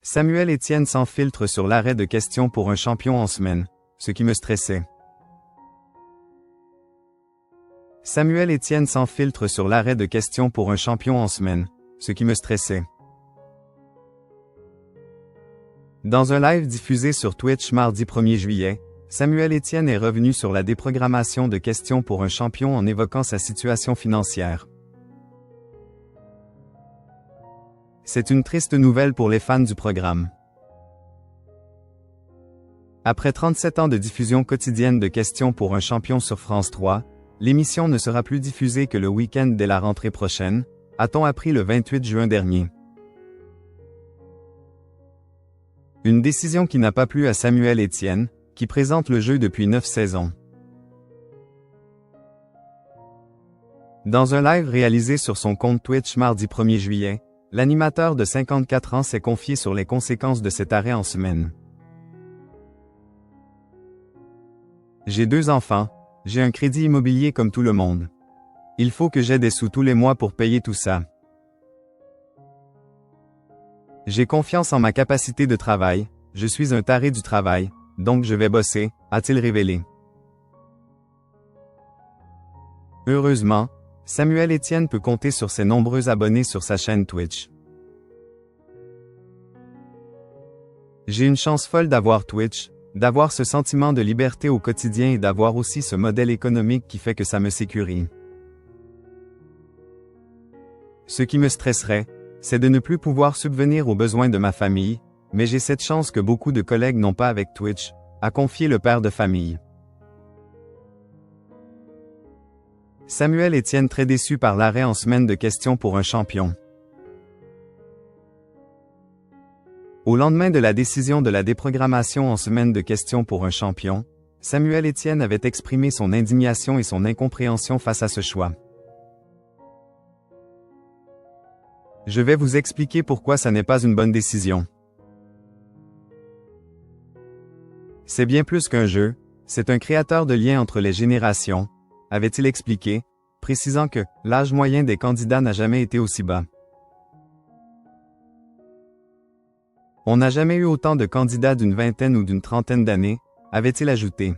Samuel Etienne sans filtre sur l'arrêt de questions pour un champion en semaine, ce qui me stressait. Samuel Etienne sans filtre sur l'arrêt de questions pour un champion en semaine, ce qui me stressait. Dans un live diffusé sur Twitch mardi 1er juillet, Samuel Etienne est revenu sur la déprogrammation de questions pour un champion en évoquant sa situation financière. C'est une triste nouvelle pour les fans du programme. Après 37 ans de diffusion quotidienne de questions pour un champion sur France 3, l'émission ne sera plus diffusée que le week-end dès la rentrée prochaine, a-t-on appris le 28 juin dernier. Une décision qui n'a pas plu à Samuel Etienne, qui présente le jeu depuis 9 saisons. Dans un live réalisé sur son compte Twitch mardi 1er juillet, l'animateur de 54 ans s'est confié sur les conséquences de cet arrêt en semaine. J'ai 2 enfants, j'ai un crédit immobilier comme tout le monde. Il faut que j'aie des sous tous les mois pour payer tout ça. J'ai confiance en ma capacité de travail, je suis un taré du travail, donc je vais bosser, a-t-il révélé. Heureusement, Samuel Etienne peut compter sur ses nombreux abonnés sur sa chaîne Twitch. J'ai une chance folle d'avoir Twitch, d'avoir ce sentiment de liberté au quotidien et d'avoir aussi ce modèle économique qui fait que ça me sécurise. Ce qui me stresserait, c'est de ne plus pouvoir subvenir aux besoins de ma famille, mais j'ai cette chance que beaucoup de collègues n'ont pas avec Twitch, a confié le père de famille. Samuel Etienne très déçu par l'arrêt en semaine de questions pour un champion. Au lendemain de la décision de la déprogrammation en semaine de questions pour un champion, Samuel Etienne avait exprimé son indignation et son incompréhension face à ce choix. Je vais vous expliquer pourquoi ça n'est pas une bonne décision. C'est bien plus qu'un jeu, c'est un créateur de liens entre les générations, avait-il expliqué, précisant que l'âge moyen des candidats n'a jamais été aussi bas. On n'a jamais eu autant de candidats d'une vingtaine ou d'une trentaine d'années, avait-il ajouté.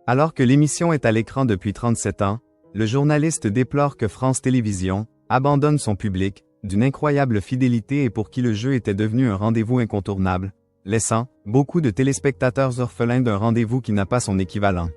Alors que l'émission est à l'écran depuis 37 ans, le journaliste déplore que France Télévisions abandonne son public, d'une incroyable fidélité et pour qui le jeu était devenu un rendez-vous incontournable, laissant beaucoup de téléspectateurs orphelins d'un rendez-vous qui n'a pas son équivalent.